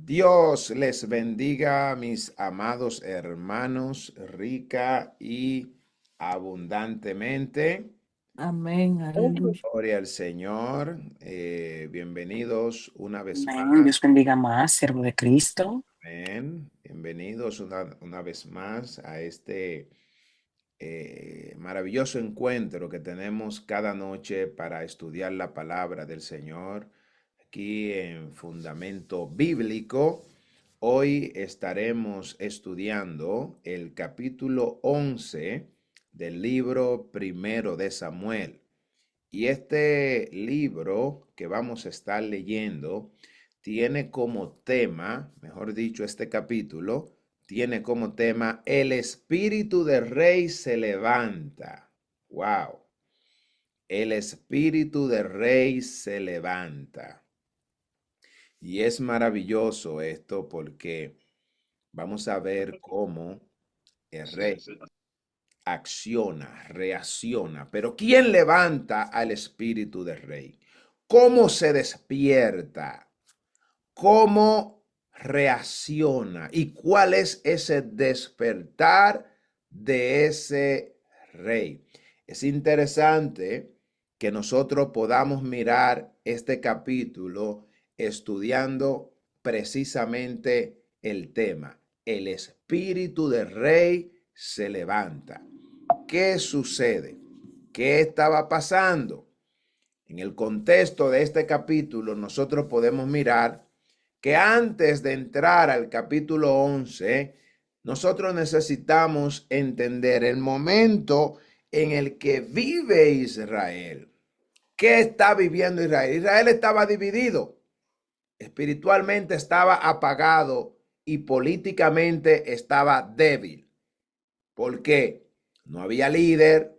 Dios les bendiga, mis amados hermanos, rica y abundantemente. Amén, aleluya. Gloria al Señor. Bienvenidos una vez más. Amén. Dios bendiga más, siervo de Cristo. Amén. Bienvenidos una vez más a este maravilloso encuentro que tenemos cada noche para estudiar la palabra del Señor aquí en Fundamento Bíblico. Hoy estaremos estudiando el capítulo 11 del libro primero de Samuel. Y este libro que vamos a estar leyendo tiene como tema, mejor dicho, este capítulo tiene como tema: el espíritu del rey se levanta. Wow. El espíritu del rey se levanta. Y es maravilloso esto porque vamos a ver cómo el rey acciona, reacciona. Pero ¿quién levanta al espíritu del rey? ¿Cómo se despierta? ¿Cómo reacciona? ¿Y cuál es ese despertar de ese rey? Es interesante que nosotros podamos mirar este capítulo estudiando precisamente el tema: el espíritu del rey se levanta. ¿Qué sucede? ¿Qué estaba pasando? En el contexto de este capítulo, nosotros podemos mirar que antes de entrar al capítulo 11, nosotros necesitamos entender el momento en el que vive Israel. ¿Qué está viviendo Israel? Israel estaba dividido, espiritualmente estaba apagado y políticamente estaba débil. ¿Por qué? No había líder,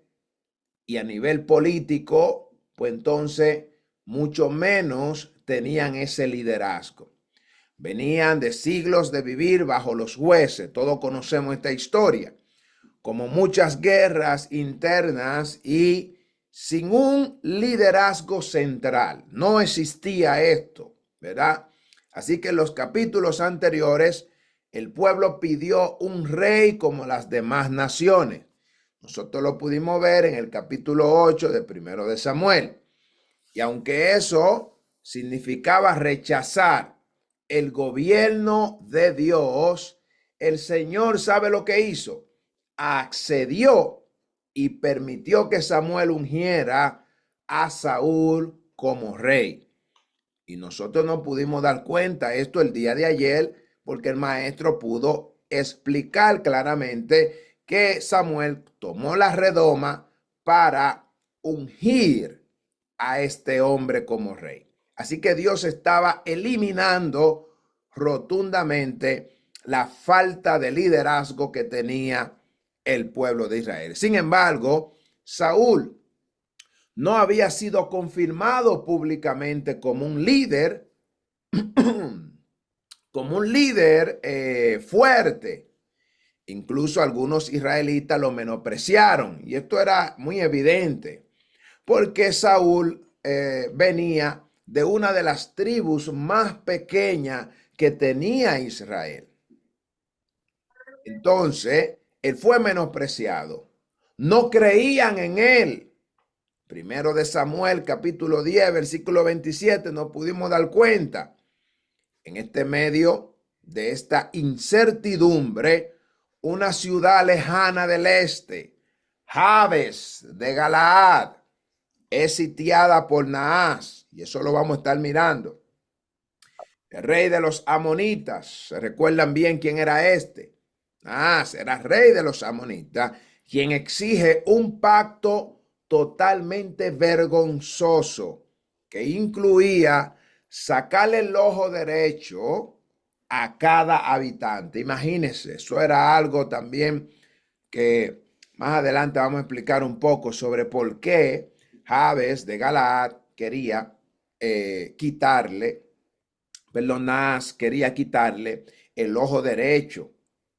y a nivel político, pues entonces mucho menos tenían ese liderazgo. Venían de siglos de vivir bajo los jueces, todos conocemos esta historia, como muchas guerras internas y sin un liderazgo central. No existía esto, ¿verdad? Así que en los capítulos anteriores, el pueblo pidió un rey como las demás naciones. Nosotros lo pudimos ver en el capítulo 8 de Primero de Samuel. Y aunque eso significaba rechazar el gobierno de Dios, el Señor sabe lo que hizo. Accedió y permitió que Samuel ungiera a Saúl como rey. Y nosotros no pudimos dar cuenta de esto el día de ayer porque el maestro pudo explicar claramente que Samuel tomó la redoma para ungir a este hombre como rey. Así que Dios estaba eliminando rotundamente la falta de liderazgo que tenía el pueblo de Israel. Sin embargo, Saúl no había sido confirmado públicamente como un líder, fuerte. Incluso algunos israelitas lo menospreciaron, y esto era muy evidente, porque Saúl venía de una de las tribus más pequeñas que tenía Israel. Entonces, él fue menospreciado. No creían en él. Primero de Samuel, capítulo 10, versículo 27, nos pudimos dar cuenta. En este medio de esta incertidumbre, una ciudad lejana del este, Jabes de Galaad, es sitiada por Naas, y eso lo vamos a estar mirando. El rey de los amonitas, ¿se recuerdan bien quién era este? Naas era rey de los amonitas, quien exige un pacto totalmente vergonzoso que incluía sacarle el ojo derecho a cada habitante. Imagínense, eso era algo también que más adelante vamos a explicar un poco sobre por qué Jabes de Galaad quería Naas quería quitarle el ojo derecho.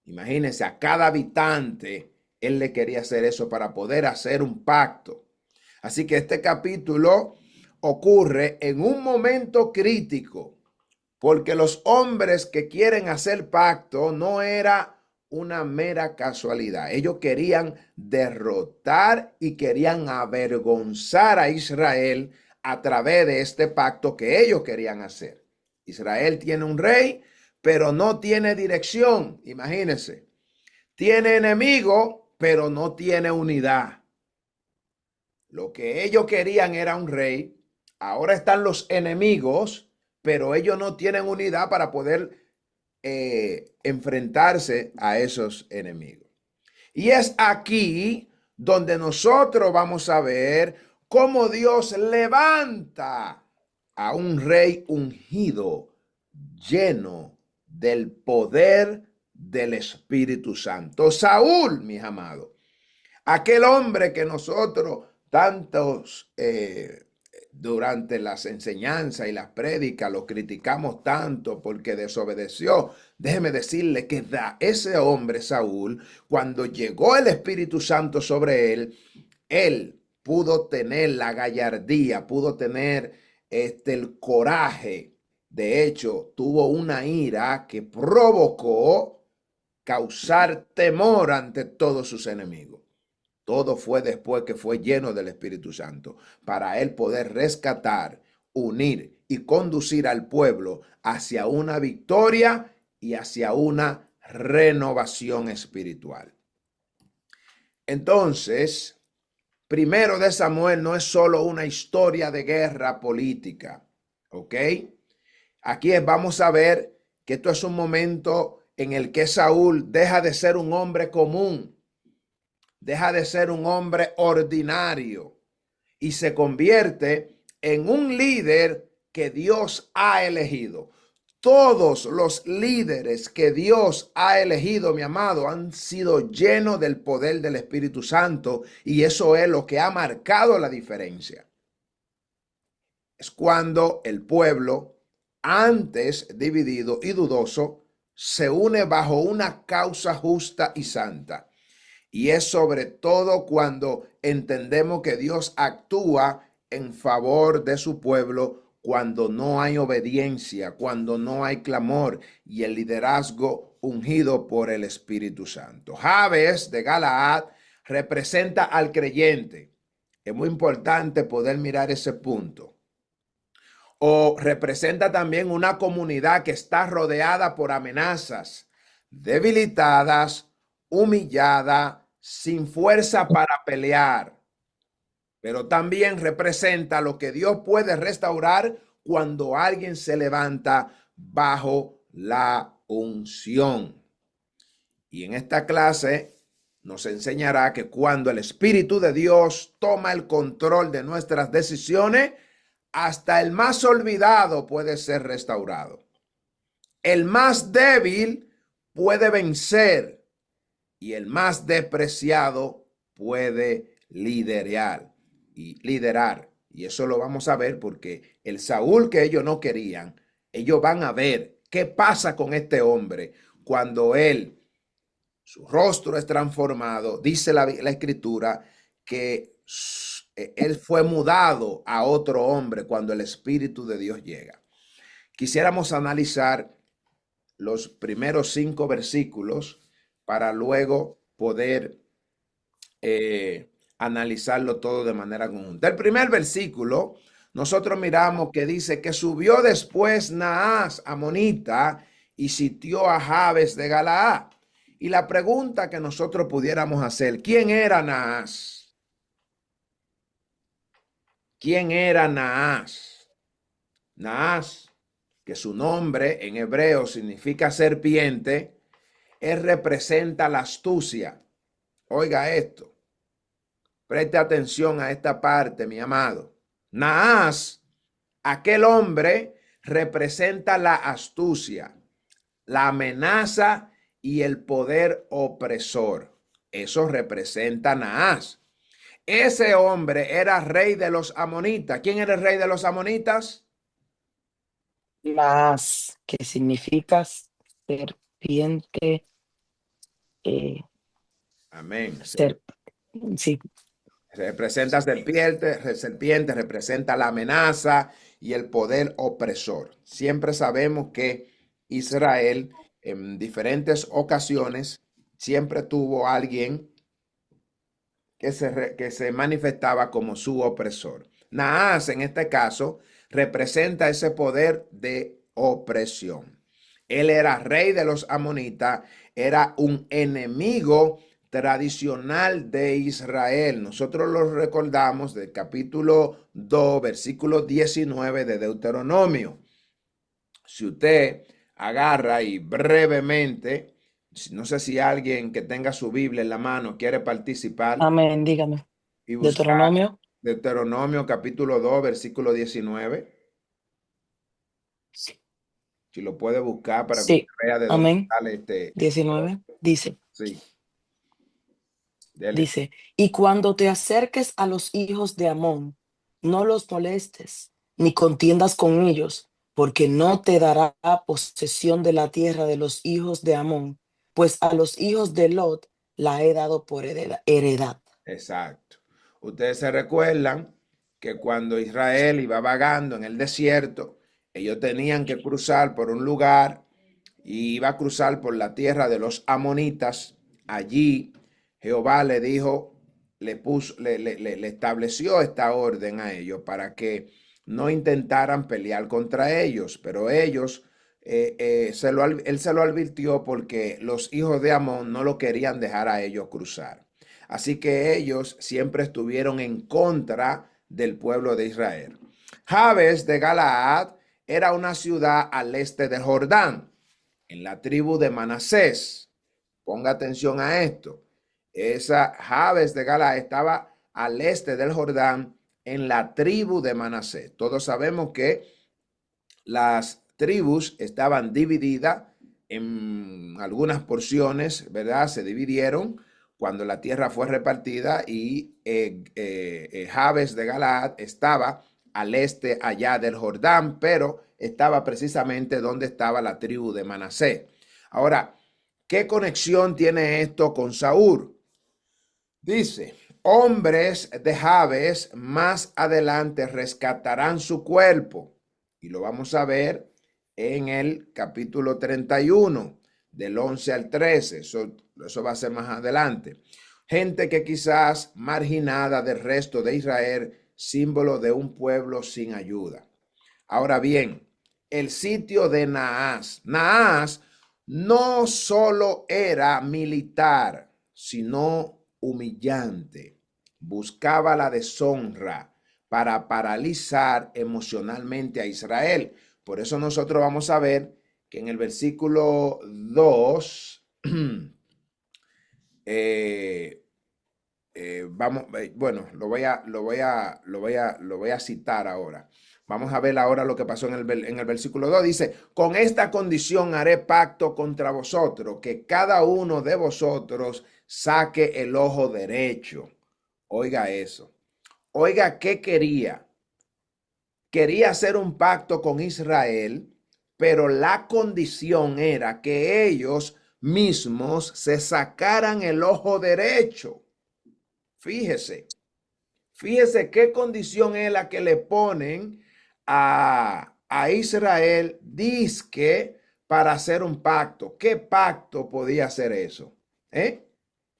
Imagínense, a cada habitante él le quería hacer eso para poder hacer un pacto. Así que este capítulo ocurre en un momento crítico, porque los hombres que quieren hacer pacto no era una mera casualidad. Ellos querían derrotar y querían avergonzar a Israel a través de este pacto que ellos querían hacer. Israel tiene un rey, pero no tiene dirección. Imagínense. Tiene enemigo, pero no tiene unidad. Lo que ellos querían era un rey. Ahora están los enemigos, pero ellos no tienen unidad para poder enfrentarse a esos enemigos. Y es aquí donde nosotros vamos a ver cómo Dios levanta a un rey ungido, lleno del poder del Espíritu Santo. Saúl, mis amados, aquel hombre que nosotros tantos durante las enseñanzas y las prédicas lo criticamos tanto porque desobedeció. Déjeme decirle que ese hombre Saúl, cuando llegó el Espíritu Santo sobre él pudo tener la gallardía, pudo tener el coraje. De hecho, tuvo una ira que provocó causar temor ante todos sus enemigos. Todo fue después que fue lleno del Espíritu Santo, para él poder rescatar, unir y conducir al pueblo hacia una victoria y hacia una renovación espiritual. Entonces, primero de Samuel no es solo una historia de guerra política, ¿ok? Aquí vamos a ver que esto es un momento en el que Saúl deja de ser un hombre común, deja de ser un hombre ordinario y se convierte en un líder que Dios ha elegido. Todos los líderes que Dios ha elegido, mi amado, han sido llenos del poder del Espíritu Santo, y eso es lo que ha marcado la diferencia. Es cuando el pueblo, antes dividido y dudoso, se une bajo una causa justa y santa. Y es sobre todo cuando entendemos que Dios actúa en favor de su pueblo, cuando no hay obediencia, cuando no hay clamor y el liderazgo ungido por el Espíritu Santo. Jabes de Galaad representa al creyente. Es muy importante poder mirar ese punto. O representa también una comunidad que está rodeada por amenazas, debilitadas, humillada, sin fuerza para pelear. Pero también representa lo que Dios puede restaurar cuando alguien se levanta bajo la unción. Y en esta clase nos enseñará que cuando el Espíritu de Dios toma el control de nuestras decisiones, hasta el más olvidado puede ser restaurado. El más débil puede vencer y el más despreciado puede liderar. Y eso lo vamos a ver porque el Saúl que ellos no querían, ellos van a ver qué pasa con este hombre cuando su rostro es transformado. Dice la escritura que él fue mudado a otro hombre cuando el Espíritu de Dios llega. Quisiéramos analizar los primeros 5 versículos para luego poder analizarlo todo de manera conjunta. El primer versículo, nosotros miramos que dice que subió después Naas, amonita, y sitió a Jabes de Galaad. Y la pregunta que nosotros pudiéramos hacer, ¿quién era Naas? ¿Quién era Naas? Naas, que su nombre en hebreo significa serpiente, él representa la astucia. Oiga esto, preste atención a esta parte, mi amado. Naas, aquel hombre, representa la astucia, la amenaza y el poder opresor. Eso representa Naas. Ese hombre era rey de los amonitas. ¿Quién era el rey de los amonitas? Las que significa serpiente, Amén. ser, sí, Representa serpiente, representa la amenaza y el poder opresor. Siempre sabemos que Israel en diferentes ocasiones siempre tuvo alguien que se manifestaba como su opresor. Naas, en este caso, representa ese poder de opresión. Él era rey de los amonitas, era un enemigo tradicional de Israel. Nosotros lo recordamos del capítulo 2, versículo 19 de Deuteronomio. Si usted agarra y brevemente, no sé si alguien que tenga su Biblia en la mano quiere participar Amén, dígame. y buscar Deuteronomio. Deuteronomio capítulo 2, versículo 19. Sí. Si lo puede buscar para que usted Sí. vea de dónde Amén. sale este. 19. Sí, dele. Dice, y cuando te acerques a los hijos de Amón, no los molestes, ni contiendas con ellos, porque no te dará posesión de la tierra de los hijos de Amón, pues a los hijos de Lot la he dado por heredad. Exacto. Ustedes se recuerdan que cuando Israel iba vagando en el desierto, ellos tenían que cruzar por un lugar y iba a cruzar por la tierra de los amonitas. Allí Jehová le dijo, le puso, le estableció esta orden a ellos para que no intentaran pelear contra ellos, pero ellos, él se lo advirtió porque los hijos de Amón no lo querían dejar a ellos cruzar. Así que ellos siempre estuvieron en contra del pueblo de Israel. Jabes de Galaad era una ciudad al este del Jordán, en la tribu de Manasés. Ponga atención a esto. Esa Jabes de Galaad estaba al este del Jordán, en la tribu de Manasés. Todos sabemos que las tribus estaban divididas en algunas porciones, ¿verdad? Se dividieron cuando la tierra fue repartida y Jabes de Galaad estaba al este allá del Jordán, pero estaba precisamente donde estaba la tribu de Manasés. Ahora, ¿qué conexión tiene esto con Saúl? Dice, hombres de Jabes más adelante rescatarán su cuerpo. Y lo vamos a ver en el capítulo 31, del 11 al 13. Eso va a ser más adelante. Gente que quizás marginada del resto de Israel, símbolo de un pueblo sin ayuda. Ahora bien, el sitio de Naas. Naas no solo era militar, sino humillante. Buscaba la deshonra para paralizar emocionalmente a Israel. Por eso nosotros vamos a ver que en el versículo 2, bueno, lo voy a citar ahora. Vamos a ver ahora lo que pasó en el versículo 2. Dice, con esta condición haré pacto contra vosotros, que cada uno de vosotros saque el ojo derecho. Oiga eso. Oiga, ¿qué quería? Quería hacer un pacto con Israel, pero la condición era que ellos mismos se sacaran el ojo derecho. Fíjese. Fíjese qué condición es la que le ponen a Israel, dizque para hacer un pacto. ¿Qué pacto podía hacer eso?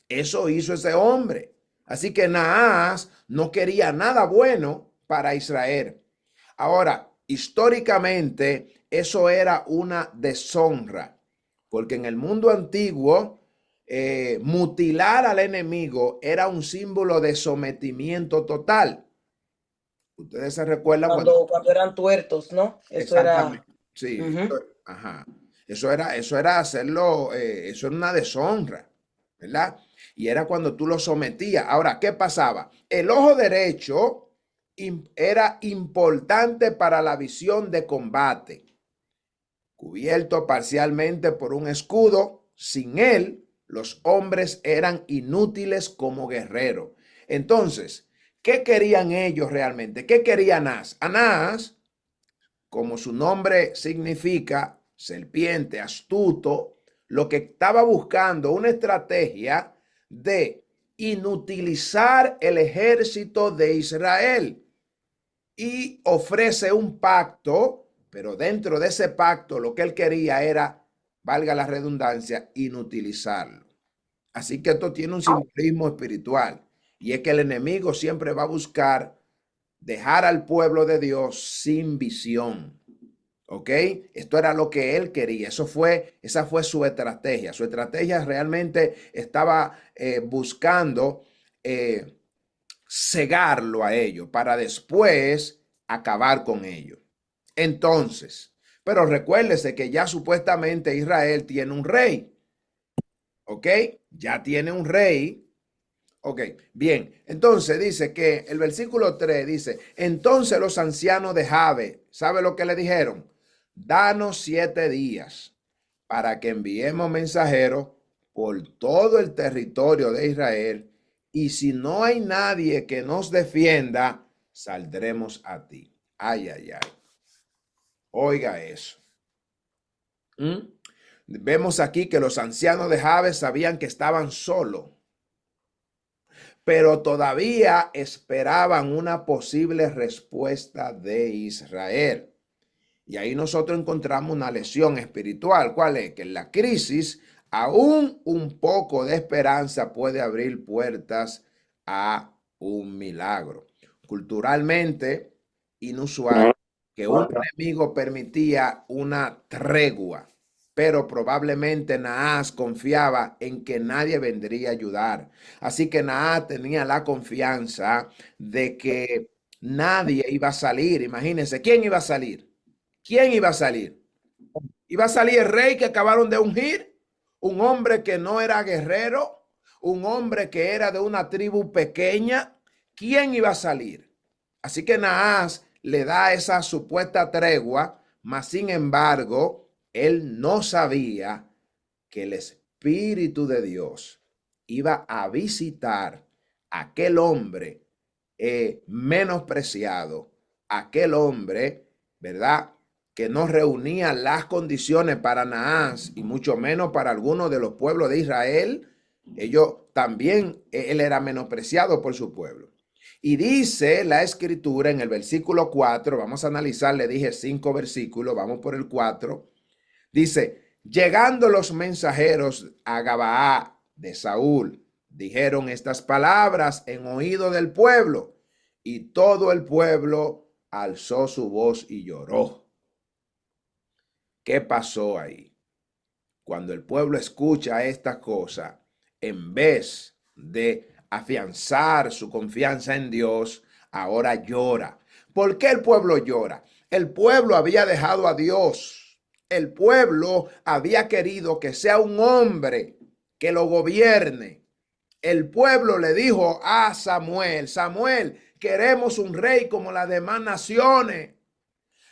Eso hizo ese hombre. Así que Naas no quería nada bueno para Israel. Ahora, históricamente, eso era una deshonra, porque en el mundo antiguo, mutilar al enemigo era un símbolo de sometimiento total. Ustedes se recuerdan Cuando eran tuertos, ¿no? Eso era. exactamente. Sí, Ujú. ajá. Eso era hacerlo, eso era una deshonra, ¿verdad? Y era cuando tú lo sometías. Ahora, ¿qué pasaba? El ojo derecho era importante para la visión de combate, cubierto parcialmente por un escudo. Sin él, los hombres eran inútiles como guerreros. Entonces, ¿qué querían ellos realmente? ¿Qué quería Anás? Anás, como su nombre significa, serpiente, astuto, lo que estaba buscando una estrategia de inutilizar el ejército de Israel. y ofrece un pacto, pero dentro de ese pacto lo que él quería era, valga la redundancia, inutilizarlo. Así que esto tiene un simbolismo espiritual y es que el enemigo siempre va a buscar dejar al pueblo de Dios sin visión. ¿Ok? Esto era lo que él quería. Esa fue su estrategia. Su estrategia realmente estaba buscando cegarlo a ellos para después acabar con ellos. Entonces, pero recuérdese que ya supuestamente Israel tiene un rey. ¿Ok? Ya tiene un rey. Ok, bien. Entonces dice que el versículo 3 dice, entonces los ancianos de Jabe, ¿sabe lo que le dijeron? Danos 7 días para que enviemos mensajeros por todo el territorio de Israel y si no hay nadie que nos defienda, saldremos a ti. Ay, ay, ay. Oiga eso. ¿Mm? Vemos aquí que los ancianos de Jabes sabían que estaban solos, pero todavía esperaban una posible respuesta de Israel. Y ahí nosotros encontramos una lección espiritual. ¿Cuál es? Que en la crisis, aún un poco de esperanza puede abrir puertas a un milagro. Culturalmente inusual que un enemigo permitía una tregua, pero probablemente Naas confiaba en que nadie vendría a ayudar. Así que Naas tenía la confianza de que nadie iba a salir. Imagínense, ¿quién iba a salir? ¿Quién iba a salir? Iba a salir el rey que acabaron de ungir, un hombre que no era guerrero, un hombre que era de una tribu pequeña. ¿Quién iba a salir? Así que Naas le da esa supuesta tregua, mas sin embargo, él no sabía que el Espíritu de Dios iba a visitar a aquel hombre menospreciado, aquel hombre, ¿verdad?, que no reunía las condiciones para Naas y mucho menos para algunos de los pueblos de Israel. Ellos también, él era menospreciado por su pueblo. Y dice la escritura en el versículo 4, vamos a analizar, le dije 5 versículos, vamos por el 4. Dice, llegando los mensajeros a Gabaa de Saúl, dijeron estas palabras en oído del pueblo, y todo el pueblo alzó su voz y lloró. ¿Qué pasó ahí? Cuando el pueblo escucha esta cosa, en vez de afianzar su confianza en Dios, ahora llora. ¿Por qué el pueblo llora? El pueblo había dejado a Dios. El pueblo había querido que sea un hombre que lo gobierne. El pueblo le dijo a Samuel, Samuel, queremos un rey como las demás naciones.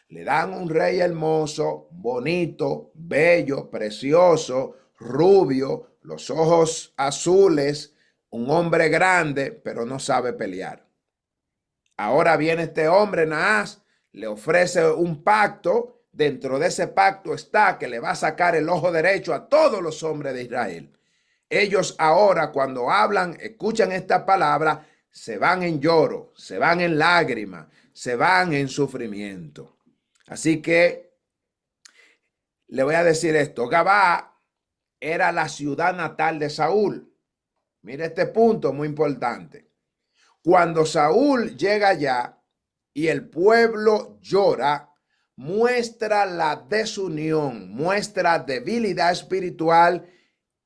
Le dan un rey hermoso, bonito, bello, precioso, rubio, los ojos azules, un hombre grande, pero no sabe pelear. Ahora viene este hombre, Naas, le ofrece un pacto. Dentro de ese pacto está que le va a sacar el ojo derecho a todos los hombres de Israel. Ellos ahora cuando hablan, escuchan esta palabra, se van en lloro, se van en lágrimas, se van en sufrimiento. Así que le voy a decir esto. Gabá era la ciudad natal de Saúl. Mire este punto muy importante. Cuando Saúl llega allá y el pueblo llora, muestra la desunión, muestra debilidad espiritual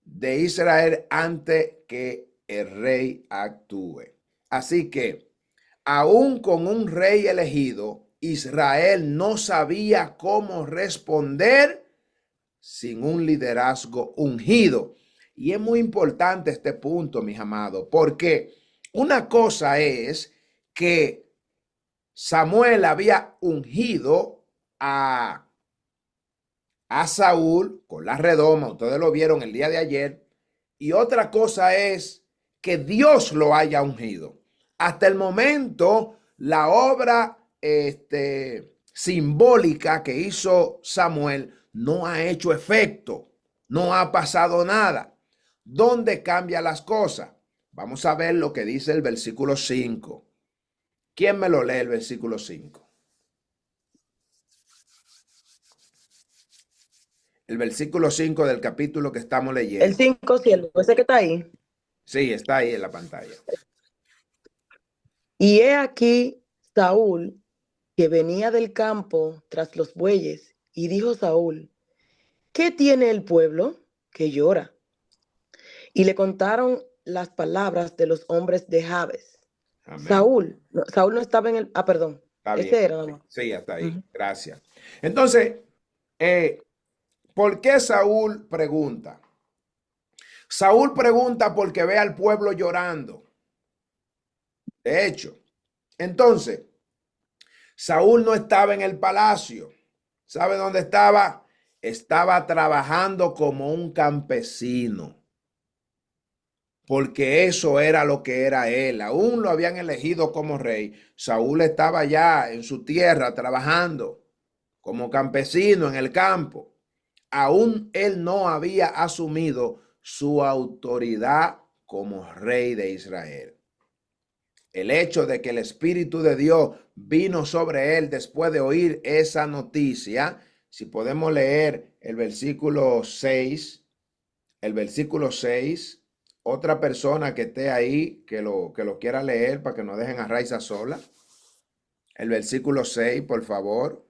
de Israel antes que el rey actúe. Así que, aún con un rey elegido, Israel no sabía cómo responder sin un liderazgo ungido. Y es muy importante este punto, mis amados, porque una cosa es que Samuel había ungido a Saúl con la redoma, ustedes lo vieron el día de ayer, y otra cosa es que Dios lo haya ungido. Hasta el momento, la obra simbólica que hizo Samuel no ha hecho efecto, no ha pasado nada. ¿Dónde cambia las cosas? Vamos a ver lo que dice el versículo 5. ¿Quién me lo lee el versículo 5? El versículo 5 del capítulo que estamos El leyendo. 5, siervo, ese que está ahí. Sí, está ahí en la pantalla. Y he aquí Saúl, que venía del campo tras los bueyes, y dijo Saúl: ¿qué tiene el pueblo que llora? Y le contaron las palabras de los hombres de Jabes. Amén. Saúl no estaba en el... Ah, perdón. Está bien. Ese era nada más. Sí, hasta ahí. Ujú. Gracias. Entonces, ¿por qué Saúl pregunta? Saúl pregunta porque ve al pueblo llorando. De hecho, entonces, Saúl no estaba en el palacio. ¿Sabe dónde estaba? Estaba trabajando como un campesino, porque eso era lo que era él. Aún lo habían elegido como rey. Saúl estaba ya en su tierra trabajando como campesino en el campo. Aún él no había asumido su autoridad como rey de Israel. El hecho de que el Espíritu de Dios vino sobre él después de oír esa noticia, si podemos leer el versículo 6, otra persona que esté ahí que lo quiera leer para que no dejen a Raiza sola. El versículo 6, por favor.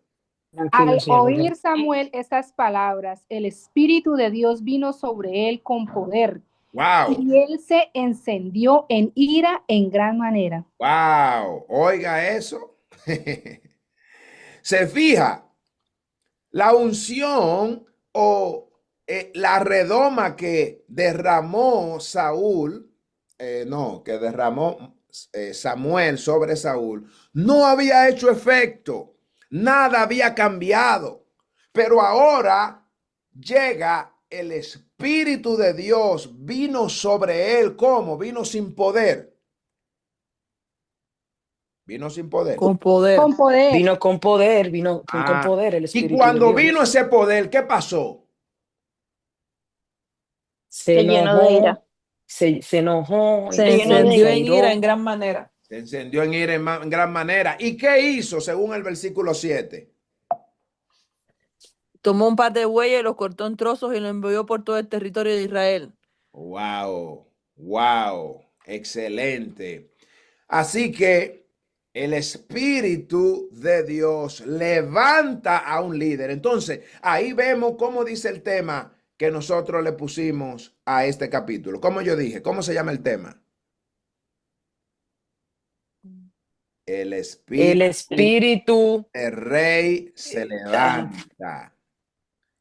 Tranquilo, Al siervo. oír Samuel estas palabras, el Espíritu de Dios vino sobre él con poder Wow, y él se encendió en ira en gran manera. wow, oiga eso. Se fija, la unción o la redoma que derramó Saúl, no, que derramó Samuel sobre Saúl, no había hecho efecto, nada había cambiado, pero ahora llega el Espíritu de Dios, vino sobre él, ¿cómo? Vino sin poder, vino sin poder. Con poder. Con poder. Vino con poder, vino con Ah, poder el y Espíritu de cuando Dios. vino ese poder, ¿qué pasó? Se llenó de ira. enojó, se enojó Se Se llenó de encendió se en ira en airó. gran manera. Se encendió en ira en gran manera. ¿Y qué hizo según el versículo 7? Tomó un par de bueyes, los cortó en trozos y lo envió por todo el territorio de Israel. Wow, wow, excelente. Así que el Espíritu de Dios levanta a un líder. Entonces, ahí vemos cómo dice el tema que nosotros le pusimos a este capítulo. Como yo dije, ¿cómo se llama el tema? El El Espíritu Espíritu del Rey se levanta.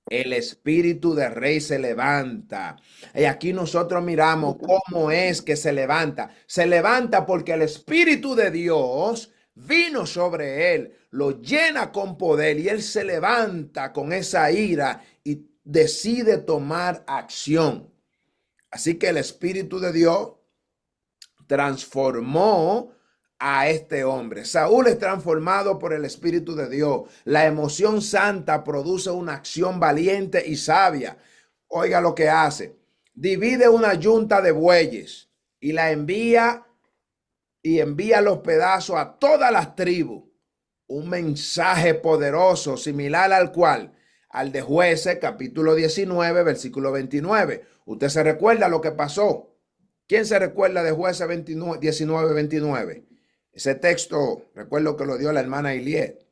El espíritu del rey se levanta. Y aquí nosotros miramos cómo es que se levanta. Se levanta porque el espíritu de Dios vino sobre él, lo llena con poder y él se levanta con esa ira y decide tomar acción. Así que el espíritu de Dios transformó a este hombre. Saúl es transformado por el Espíritu de Dios. La emoción santa produce una acción valiente y sabia. Oiga lo que hace. Divide una yunta de bueyes y la envía los pedazos a todas las tribus. Un mensaje poderoso similar al de Jueces, capítulo 19, versículo 29. Usted se recuerda lo que pasó. ¿Quién se recuerda de Jueces 19, 29? Ese texto, recuerdo que lo dio la hermana Iliet.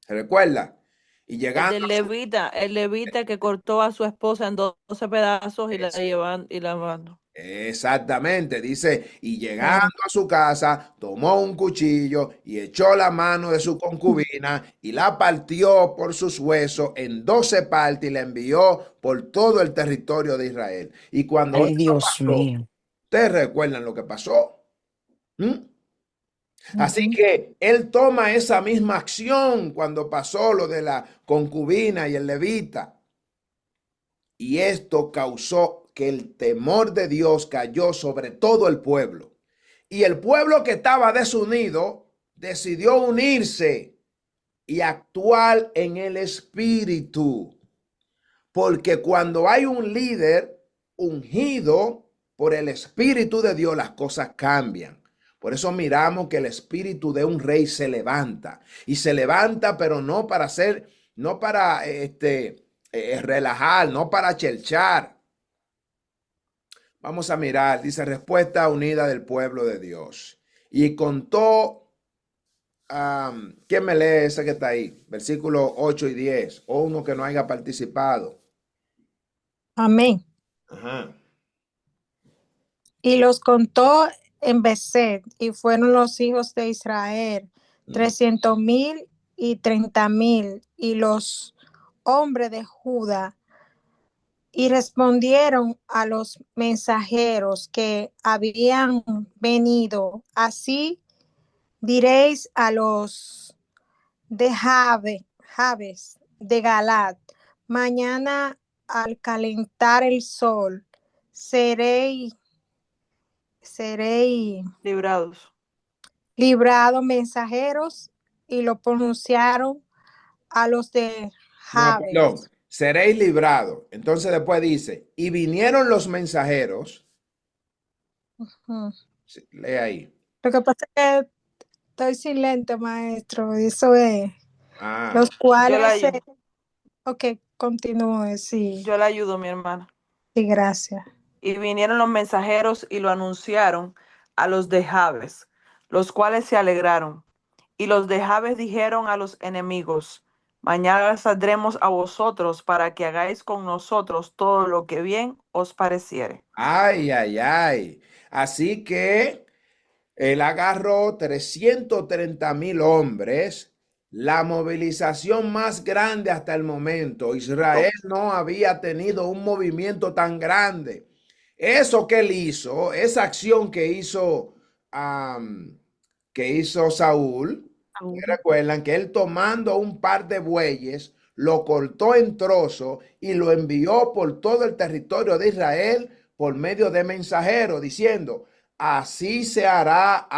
¿Se recuerda? Y El llegando del levita, el levita que cortó a su esposa en 12 pedazos y la llevan y la mandó. exactamente, dice, y llegando a su casa, tomó un cuchillo y echó la mano de su concubina y la partió por sus huesos en 12 partes y la envió por todo el territorio de Israel. Y cuando Ay, eso Dios pasó, mío. ¿ustedes recuerdan lo que pasó? ¿Mm? Así Ujú. que él toma esa misma acción cuando pasó lo de la concubina y el levita. Y esto causó que el temor de Dios cayó sobre todo el pueblo. Y el pueblo que estaba desunido decidió unirse y actuar en el espíritu. Porque cuando hay un líder ungido por el Espíritu de Dios, las cosas cambian. Por eso miramos que el espíritu de un rey se levanta. Y se levanta, pero no para hacer, no para relajar, no para chelchar. Vamos a mirar, dice respuesta unida del pueblo de Dios. Y contó, ¿quién me lee ese que está ahí? Versículos 8 y 10. O uno que no haya participado. Amén. Ajá. Y los contó en Beset, y fueron los hijos de Israel, 300,000 y 30,000, y los hombres de Judá. Y respondieron a los mensajeros que habían venido: así diréis a los de Jabes de Galad: mañana al calentar el sol seréis Librados. librados mensajeros. Y lo pronunciaron a los de No, perdón. Jabes. Seréis librados. Entonces después dice, y vinieron los mensajeros. Ujú. Sí, lee ahí. Lo que pasa es que estoy sin lente, maestro. Eso es. Ah, Los Yo cuales la, ayu- Ok, continúe, sí. yo la ayudo, mi hermana. Sí, gracias. Y vinieron los mensajeros y lo anunciaron a los de Jabes, los cuales se alegraron. Y los de Jabes dijeron a los enemigos: mañana saldremos a vosotros para que hagáis con nosotros todo lo que bien os pareciere. ay, ay, ay. Así que él agarró 330,000 hombres, la movilización más grande hasta el momento. Israel no había tenido un movimiento tan grande. Eso que él hizo, esa acción que hizo Saúl, que recuerdan que él tomando un par de bueyes, lo cortó en trozos y lo envió por todo el territorio de Israel por medio de mensajeros, diciendo, así se hará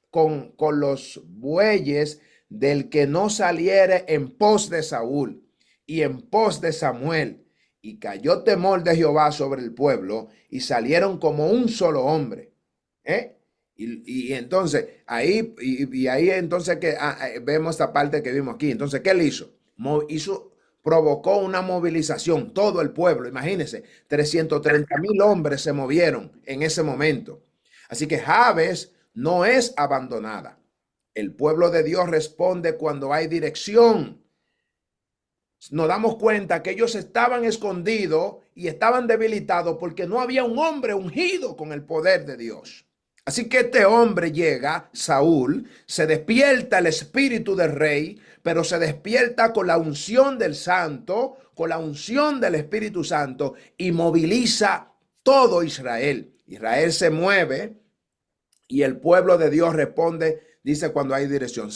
con los bueyes del que no saliere en pos de Saúl y en pos de Samuel. Y cayó temor de Jehová sobre el pueblo y salieron como un solo hombre. ¿Eh? Y entonces ahí entonces que vemos esta parte que vimos aquí. Entonces, ¿qué él hizo? Provocó una movilización, todo el pueblo, imagínense, 330,000 hombres se movieron en ese momento. Así que Jabes no es abandonada. El pueblo de Dios responde cuando hay dirección. Nos damos cuenta que ellos estaban escondidos y estaban debilitados porque no había un hombre ungido con el poder de Dios. Así que este hombre llega, Saúl, se despierta el espíritu del rey, pero se despierta con la unción del santo, con la unción del Espíritu Santo y moviliza todo Israel. Israel se mueve y el pueblo de Dios responde, dice cuando hay dirección.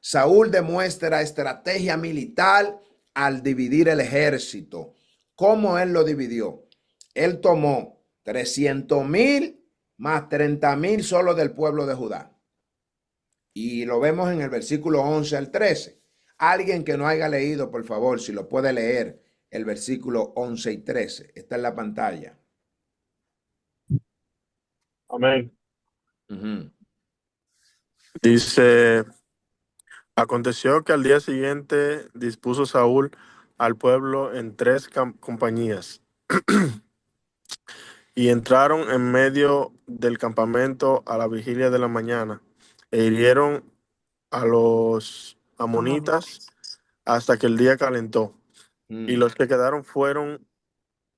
Saúl demuestra estrategia militar al dividir el ejército. ¿Cómo él lo dividió? Él tomó 300,000 más 30,000 solo del pueblo de Judá. Y lo vemos en el versículo 11 al 13. Alguien que no haya leído, por favor, si lo puede leer, el versículo 11 y 13. Está en la pantalla. Amén. Ujú. Dice, aconteció que al día siguiente dispuso Saúl al pueblo en tres compañías y entraron en medio del campamento a la vigilia de la mañana e hirieron a los amonitas hasta que el día calentó, y los que quedaron fueron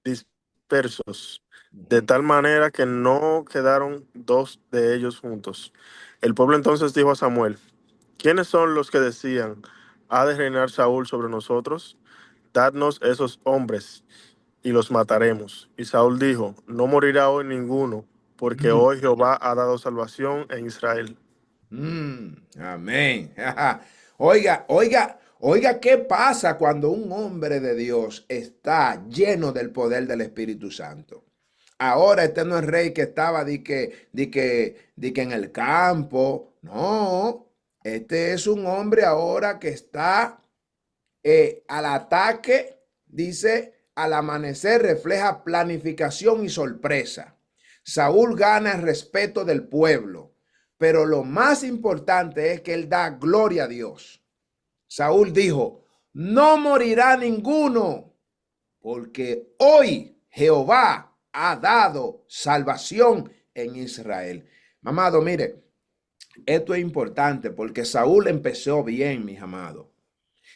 dispersos, de tal manera que no quedaron dos de ellos juntos. El pueblo entonces dijo a Samuel: ¿quiénes son los que decían: ¿ha de reinar Saúl sobre nosotros? Dadnos esos hombres y los mataremos. Y Saúl dijo: no morirá hoy ninguno, porque hoy Jehová ha dado salvación en Israel. Amén. Oiga, oiga, oiga, ¿qué pasa cuando un hombre de Dios está lleno del poder del Espíritu Santo? Ahora este no es rey que estaba de que en el campo. No, este es un hombre ahora que está al ataque, dice, al amanecer refleja planificación y sorpresa. Saúl gana el respeto del pueblo. pero lo más importante es que él da gloria a Dios. Saúl dijo, no morirá ninguno, porque hoy Jehová ha dado salvación en Israel. Amado, mire, esto es importante porque Saúl empezó bien, mis amados.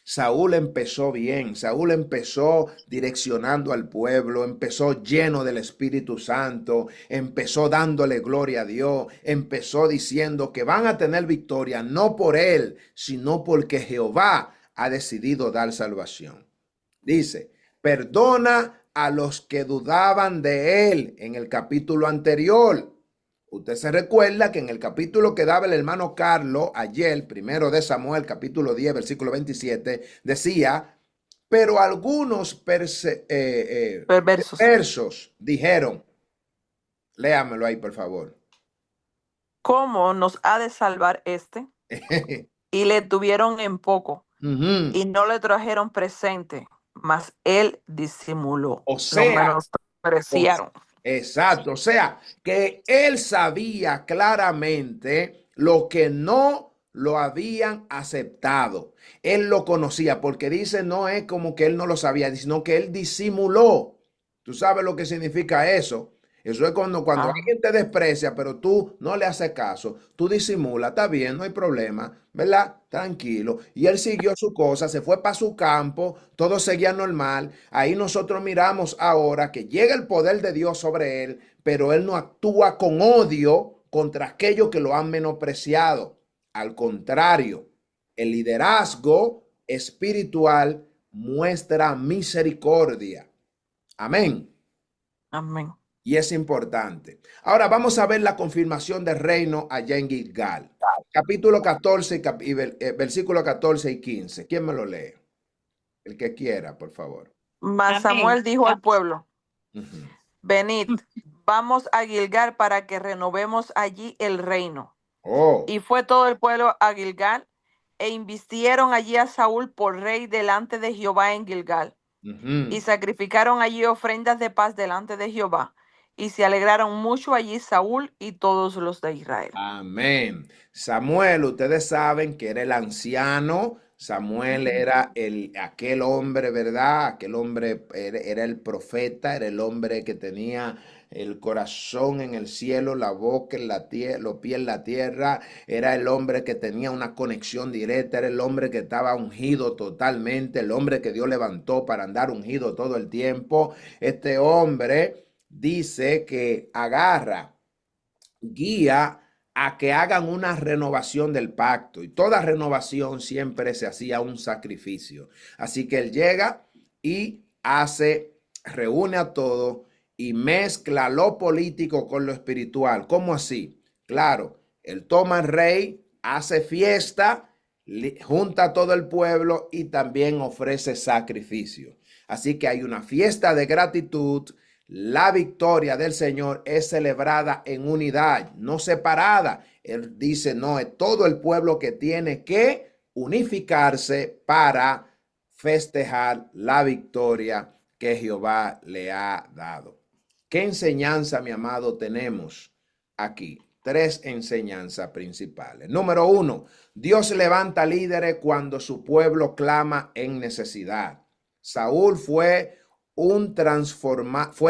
Saúl empezó bien, Saúl empezó direccionando al pueblo, empezó lleno del Espíritu Santo, empezó dándole gloria a Dios, empezó diciendo que van a tener victoria no por él, sino porque Jehová ha decidido dar salvación. Dice, perdona a los que dudaban de él en el capítulo anterior. Usted se recuerda que en el capítulo que daba el hermano Carlos ayer, primero de Samuel, capítulo 10, versículo 27, decía, pero algunos Perversos. perversos dijeron, léamelo ahí, por favor. ¿Cómo nos ha de salvar este? Y le tuvieron en poco, Ujú. y no le trajeron presente, mas él disimuló. O Lo sea, menospreciaron. exacto, o sea, que él sabía claramente lo que no lo habían aceptado. Él lo conocía, porque dice, no es como que él no lo sabía, sino que él disimuló. ¿Tú sabes lo que significa eso? Eso es cuando Ah, alguien te desprecia, pero tú no le haces caso, tú disimulas, está bien, no hay problema, ¿verdad? Tranquilo. Y él siguió su cosa, se fue para su campo, todo seguía normal. Ahí nosotros miramos ahora que llega el poder de Dios sobre él, pero él no actúa con odio contra aquellos que lo han menospreciado. Al contrario, el liderazgo espiritual muestra misericordia. Amén. amén. Y es importante. Ahora vamos a ver la confirmación del reino allá en Gilgal. Capítulo 14 versículo 14 y 15. ¿Quién me lo lee? El que quiera, por favor. Mas Amén. Samuel dijo al pueblo, Ujú. venid, vamos a Gilgal para que renovemos allí el reino. Oh, Y fue todo el pueblo a Gilgal, e invistieron allí a Saúl por rey delante de Jehová en Gilgal. ujú. Y sacrificaron allí ofrendas de paz delante de Jehová. Y se alegraron mucho allí Saúl y todos los de Israel. Amén. Samuel, ustedes saben que era el anciano. Samuel era aquel hombre, ¿verdad? Aquel hombre era el profeta, era el hombre que tenía el corazón en el cielo, la boca en la tierra, los pies en la tierra. Era el hombre que tenía una conexión directa, era el hombre que estaba ungido totalmente, el hombre que Dios levantó para andar ungido todo el tiempo. Este hombre dice que agarra, guía a que hagan una renovación del pacto, y toda renovación siempre se hacía un sacrificio. Así que él llega y reúne a todo y mezcla lo político con lo espiritual. ¿Cómo así? Claro, él toma el rey, hace fiesta, junta a todo el pueblo y también ofrece sacrificio. Así que hay una fiesta de gratitud. La victoria del Señor es celebrada en unidad, no separada. Él dice, no, es todo el pueblo que tiene que unificarse para festejar la victoria que Jehová le ha dado. ¿Qué enseñanza, mi amado, tenemos aquí? Tres enseñanzas principales. Número uno, Dios levanta líderes cuando su pueblo clama en necesidad. Saúl fue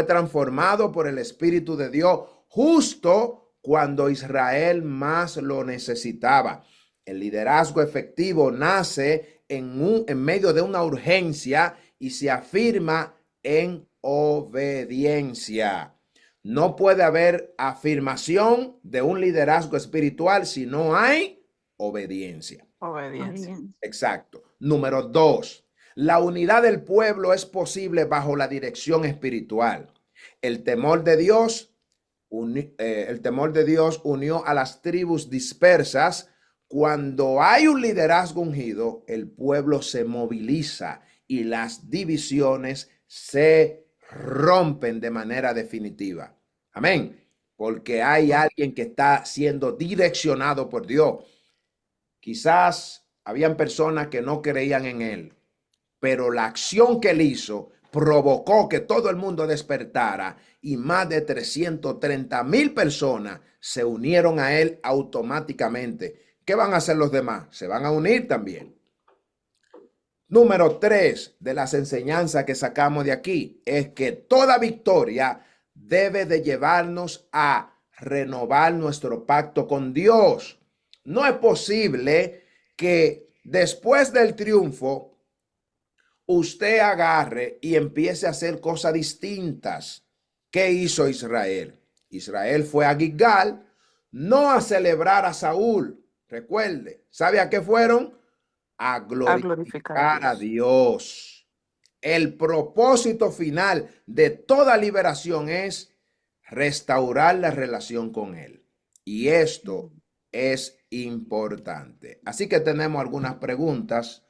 transformado por el Espíritu de Dios justo cuando Israel más lo necesitaba. El liderazgo efectivo nace en medio de una urgencia y se afirma en obediencia. No puede haber afirmación de un liderazgo espiritual si no hay obediencia. Obediencia. Exacto. Número dos. La unidad del pueblo es posible bajo la dirección espiritual. El temor de Dios unió a las tribus dispersas. Cuando hay un liderazgo ungido, el pueblo se moviliza y las divisiones se rompen de manera definitiva. Amén. Porque hay alguien que está siendo direccionado por Dios. Quizás habían personas que no creían en él, pero la acción que él hizo provocó que todo el mundo despertara y más de 330,000 personas se unieron a él automáticamente. ¿Qué van a hacer los demás? Se van a unir también. Número 3 de las enseñanzas que sacamos de aquí es que toda victoria debe de llevarnos a renovar nuestro pacto con Dios. No es posible que después del triunfo usted agarre y empiece a hacer cosas distintas. ¿Qué hizo Israel? Israel fue a Gilgal, no a celebrar a Saúl. Recuerde, ¿sabe a qué fueron? A glorificar a Dios. El propósito final de toda liberación es restaurar la relación con Él. Y esto es importante. Así que tenemos algunas preguntas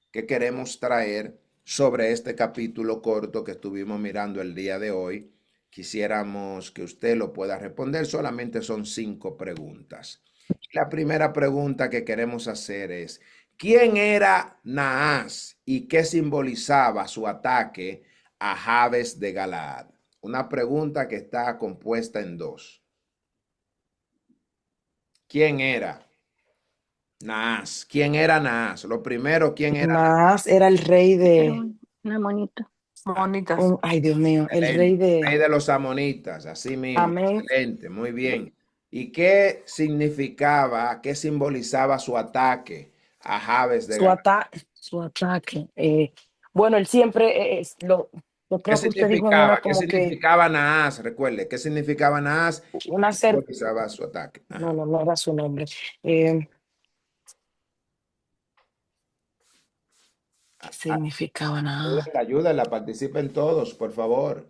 que queremos traer sobre este capítulo corto que estuvimos mirando el día de hoy. Quisiéramos que usted lo pueda responder. Solamente son 5 preguntas. La primera pregunta que queremos hacer es: ¿quién era Naas y qué simbolizaba su ataque a Jabes de Galaad? Una pregunta que está compuesta en 2. ¿Quién era Naas? ¿Quién era Naas? Lo primero, ¿quién era? Naas era el rey Era de... una monita. Monitas. Ay, Dios mío, el El rey rey de... de los amonitas, así mismo. Amén. Excelente, muy bien. ¿Y qué significaba, qué simbolizaba su ataque a Jabes de Galaad? Su ataque. Bueno, él siempre yo ¿Qué creo que usted dijo en una significaba? ¿Qué como que significaba Naas? Recuerde, ¿qué significaba Naas? una ¿Qué ser... simbolizaba su ataque? Ajá. No era su nombre. ¿Qué significaba nada? Ayúdenla, participen todos, por favor.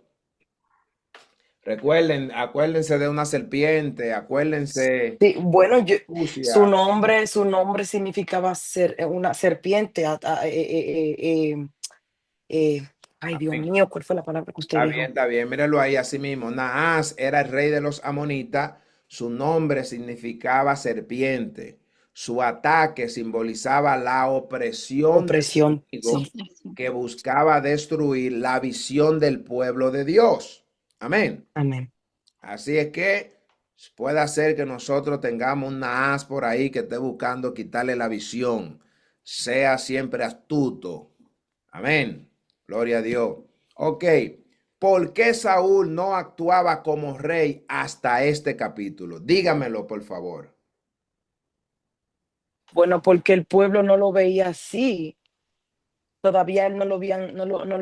Recuerden, acuérdense de una serpiente, acuérdense Sí, bueno, sucia. su nombre significaba ser una serpiente. Ay, Dios Amén. mío, ¿cuál fue la palabra que usted dijo? Está bien, míralo ahí así mismo. Naas era el rey de los amonitas, su nombre significaba serpiente. Su ataque simbolizaba la opresión del Opresión, enemigo sí. que buscaba destruir la visión del pueblo de Dios. Amén. Amén. Así es que puede ser que nosotros tengamos un Naas por ahí que esté buscando quitarle la visión. Sea siempre astuto. Amén. Gloria a Dios. Ok. ¿Por qué Saúl no actuaba como rey hasta este capítulo? Dígamelo, por favor. Bueno, porque el pueblo no lo veía así. Todavía él no lo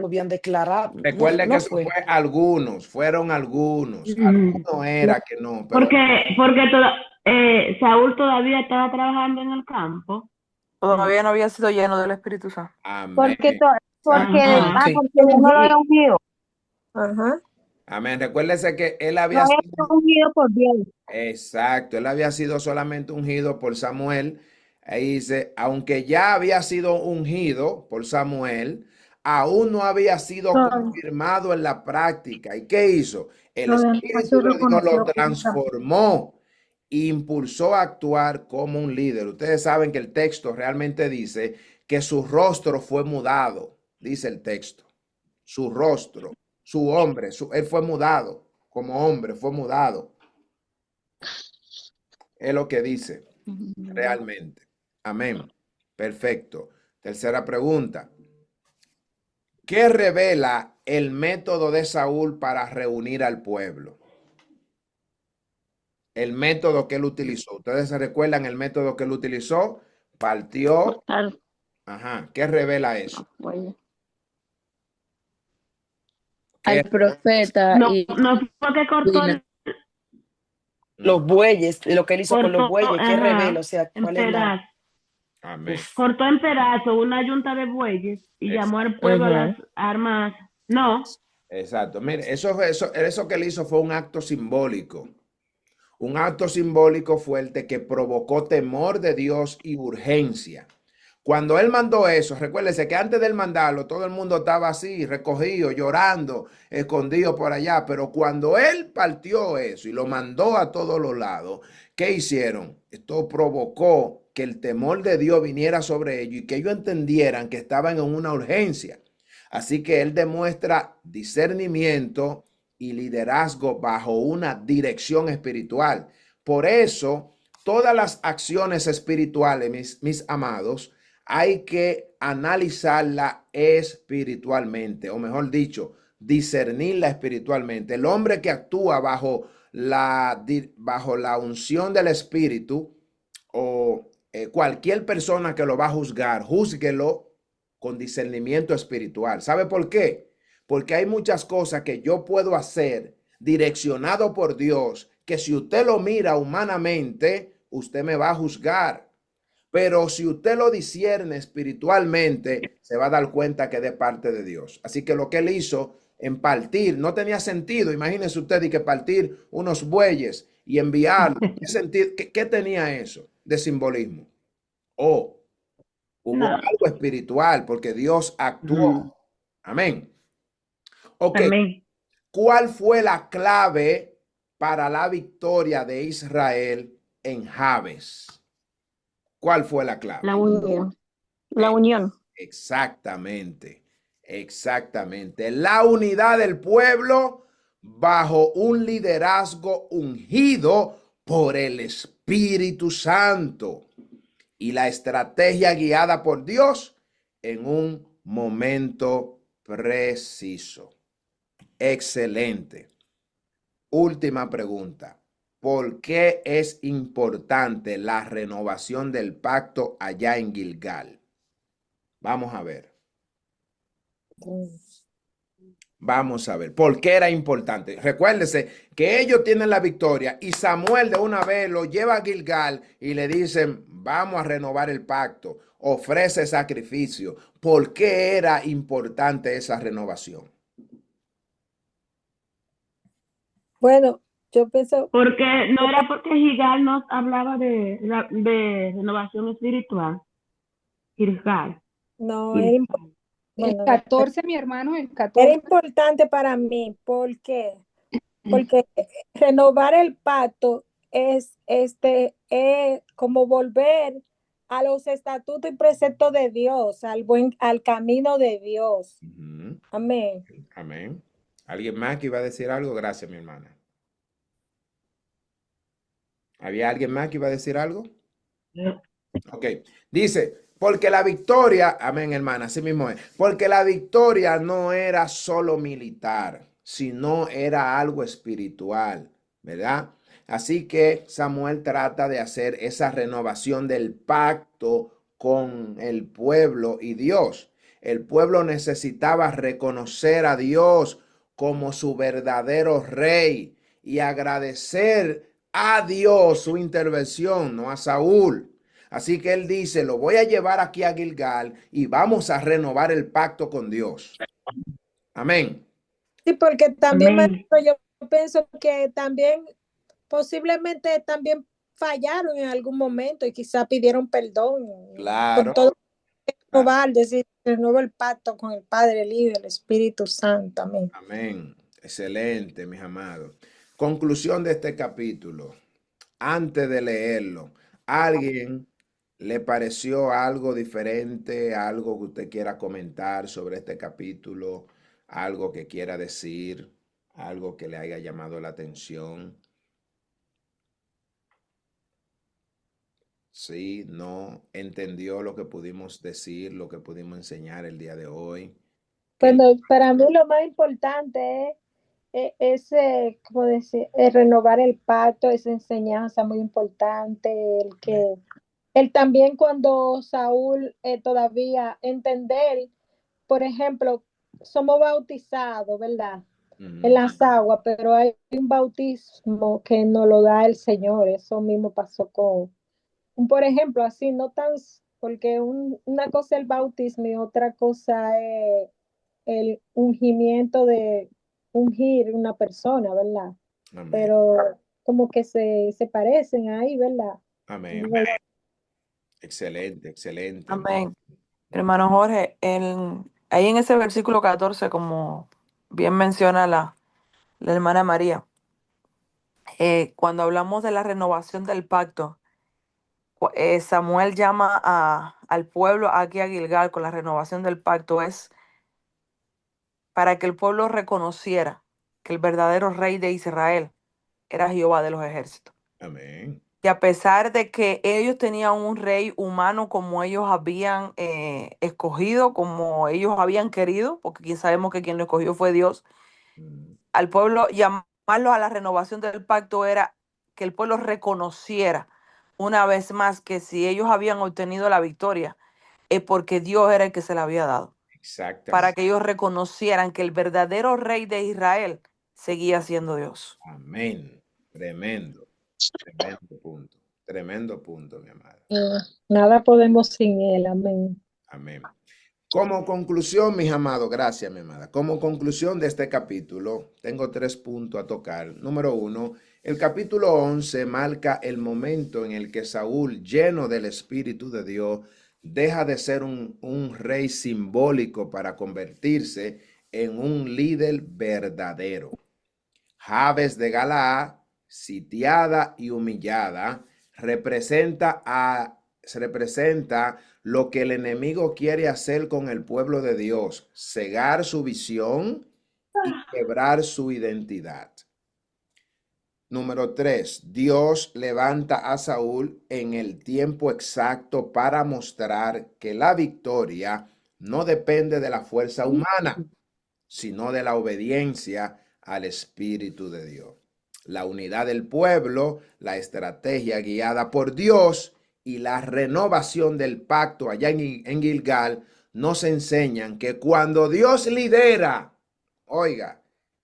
habían declarado. Recuerde que No eso fue. fue algunos, fueron algunos. Ujú. Alguno era que no, pero Porque Saúl todavía estaba trabajando en el campo. Todavía no había sido lleno del Espíritu Santo. amén. Porque, Ah, ok. porque no lo había ungido. Ajá. Amén. Recuérdese que él No había había sido, sido ungido por Dios. exacto, él había sido solamente ungido por Samuel. Ahí dice, aunque ya había sido ungido por Samuel, aún no había sido Todavía confirmado en la práctica. ¿Y qué hizo? El no había Espíritu sido de Dios lo reconocido como tal. transformó, impulsó a actuar como un líder. Ustedes saben que el texto realmente dice que su rostro fue mudado, dice el texto. Su rostro, su hombre, él fue mudado, como hombre fue mudado. Es lo que dice realmente. Amén. Perfecto. Tercera pregunta. ¿Qué revela el método de Saúl para reunir al pueblo? El método que él utilizó. ¿Ustedes se recuerdan el método que él utilizó? Partió. Cortar Ajá. ¿Qué revela eso? los bueyes. ¿Qué? Al profeta No, y no fue que cortó, Los bueyes, lo que él hizo con los cortó, bueyes, ¿qué revela? O sea, en ¿cuál es la...? pedazos. Amén. Uf. Cortó en pedazos una yunta de bueyes y llamó al pueblo a las armas. No, Exacto. Mire, eso que él hizo fue un acto simbólico. Un acto simbólico fuerte que provocó temor de Dios y urgencia. Cuando él mandó eso, recuérdese que antes de él mandarlo, todo el mundo estaba así, recogido, llorando, escondido por allá. Pero cuando él partió eso y lo mandó a todos los lados, ¿qué hicieron? Esto provocó que el temor de Dios viniera sobre ellos y que ellos entendieran que estaban en una urgencia. Así que él demuestra discernimiento y liderazgo bajo una dirección espiritual. Por eso, todas las acciones espirituales, mis amados, hay que analizarla espiritualmente, o mejor dicho, discernirla espiritualmente. El hombre que actúa bajo la unción del Espíritu, o cualquier persona que lo va a juzgar, júzguelo con discernimiento espiritual. ¿Sabe por qué? Porque hay muchas cosas que yo puedo hacer direccionado por Dios, que si usted lo mira humanamente, usted me va a juzgar. Pero si usted lo discierne espiritualmente, se va a dar cuenta que es de parte de Dios. Así que lo que él hizo en partir no tenía sentido. Imagínese usted y que partir unos bueyes y enviarlos. ¿Qué sentido? ¿Qué tenía eso de simbolismo? Oh, hubo No. algo espiritual porque Dios actuó. Amén. Ok, Amén. ¿cuál fue la clave para la victoria de Israel en Jabes? ¿Cuál fue la clave? La unión. La Eh, unión. Exactamente, exactamente. La unidad del pueblo bajo un liderazgo ungido por el Espíritu Santo y la estrategia guiada por Dios en un momento preciso. Excelente. Última pregunta. ¿Por qué es importante la renovación del pacto allá en Gilgal? Vamos a ver. Vamos a ver. ¿Por qué era importante? Recuérdese que ellos tienen la victoria y Samuel de una vez lo lleva a Gilgal y le dicen, vamos a renovar el pacto, ofrece sacrificio. ¿Por qué era importante esa renovación? Bueno, yo pienso, Porque no era porque Gigal nos hablaba de renovación espiritual. Gigal. no, Gil- El bueno, 14, mi hermano, el era 14. importante para mí. ¿Por qué? Porque renovar el pacto es como volver a los estatutos y preceptos de Dios, al camino de Dios. Ujú. Amén. Amén. ¿Alguien más que iba a decir algo? Gracias, mi hermana. ¿Había alguien más que iba a decir algo? Ok. Dice, porque la victoria, amén, hermana, así mismo es, porque la victoria no era solo militar, sino era algo espiritual, ¿verdad? Así que Samuel trata de hacer esa renovación del pacto con el pueblo y Dios. El pueblo necesitaba reconocer a Dios como su verdadero rey y agradecer a Dios su intervención, no a Saúl. Así que él dice, lo voy a llevar aquí a Gilgal y vamos a renovar el pacto con Dios. Amén. Sí, porque también, Amén. maestro, yo pienso que también posiblemente también fallaron en algún momento y quizá pidieron perdón por Claro. todo renovar, decir, renuevo el pacto con el Padre, el Hijo y el Espíritu Santo. Amén. Amén. Excelente, mis amados. Conclusión de este capítulo. Antes de leerlo, ¿alguien le pareció algo diferente, algo que usted quiera comentar sobre este capítulo, algo que quiera decir, algo que le haya llamado la atención? Sí, no, entendió lo que pudimos decir, lo que pudimos enseñar el día de hoy. Que, Bueno, para mí lo más importante como decir, renovar el pacto, esa enseñanza muy importante, el también cuando Saúl todavía entender, por ejemplo, somos bautizados, ¿verdad? En Ujú, las aguas, pero hay un bautismo que nos lo da el Señor. Eso mismo pasó por ejemplo, así, no tan, porque una cosa es el bautismo y otra cosa es el ungimiento de ungir una persona, ¿verdad? amén, Pero como que se parecen ahí, ¿verdad? amén. Excelente, excelente. Amén. Hermano Jorge, ahí en ese versículo 14, como bien menciona la hermana María, cuando hablamos de la renovación del pacto, Samuel llama al pueblo aquí a Gilgal con la renovación del pacto, es para que el pueblo reconociera que el verdadero rey de Israel era Jehová de los ejércitos. Amén. Que a pesar de que ellos tenían un rey humano como ellos habían escogido, como ellos habían querido, porque quien sabemos que quien lo escogió fue Dios, al pueblo llamarlo a la renovación del pacto era que el pueblo reconociera una vez más que si ellos habían obtenido la victoria, es porque Dios era el que se la había dado. Para Exactamente. que ellos reconocieran que el verdadero rey de Israel seguía siendo Dios. Amén. Tremendo. Tremendo punto. Tremendo punto, mi amada. Nada podemos sin él. Amén. Amén. Como conclusión, mis amados, gracias, mi amada. Como conclusión de este capítulo, tengo 3 puntos a tocar. Número 1, el capítulo 11 marca el momento en el que Saúl, lleno del Espíritu de Dios, deja de ser un rey simbólico para convertirse en un líder verdadero. Jabes de Galaad, sitiada y humillada, representa lo que el enemigo quiere hacer con el pueblo de Dios, cegar su visión y quebrar su identidad. Número 3, Dios levanta a Saúl en el tiempo exacto para mostrar que la victoria no depende de la fuerza humana, sino de la obediencia al Espíritu de Dios. La unidad del pueblo, la estrategia guiada por Dios y la renovación del pacto allá en Gilgal nos enseñan que cuando Dios lidera, oiga,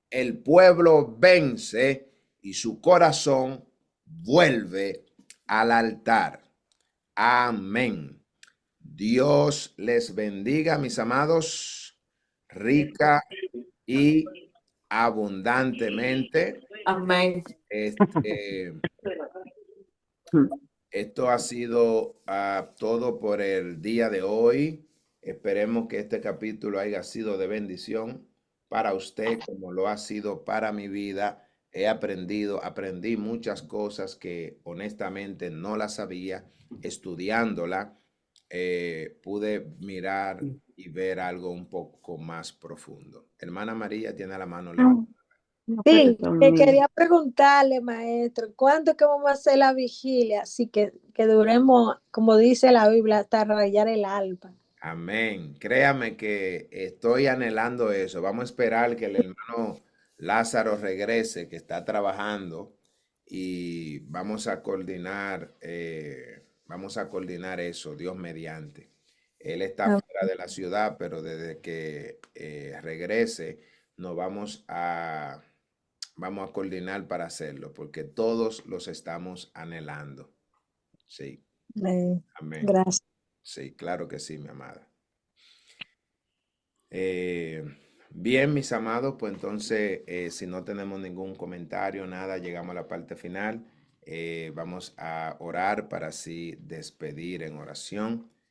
el pueblo vence y su corazón vuelve al altar. Amén. Dios les bendiga, mis amados, rica y abundantemente. Amén. Esto ha sido todo por el día de hoy. Esperemos que este capítulo haya sido de bendición para usted como lo ha sido para mi vida. Aprendí muchas cosas que honestamente no las sabía. Estudiándola, pude mirar y ver algo un poco más profundo. Hermana María tiene la mano levantada. Sí, que quería preguntarle, maestro, ¿cuándo es que vamos a hacer la vigilia? Así que duremos, como dice la Biblia, hasta rayar el alba. Amén. Créame que estoy anhelando eso. Vamos a esperar que el hermano Lázaro regrese, que está trabajando, y vamos a coordinar eso, Dios mediante. Él está fuera de la ciudad, pero desde que regrese, nos vamos a coordinar para hacerlo, porque todos los estamos anhelando. Sí, amén. Gracias. Sí, claro que sí, mi amada. Bien, mis amados, pues entonces, si no tenemos ningún comentario, nada, llegamos a la parte final. Vamos a orar para así despedir en oración.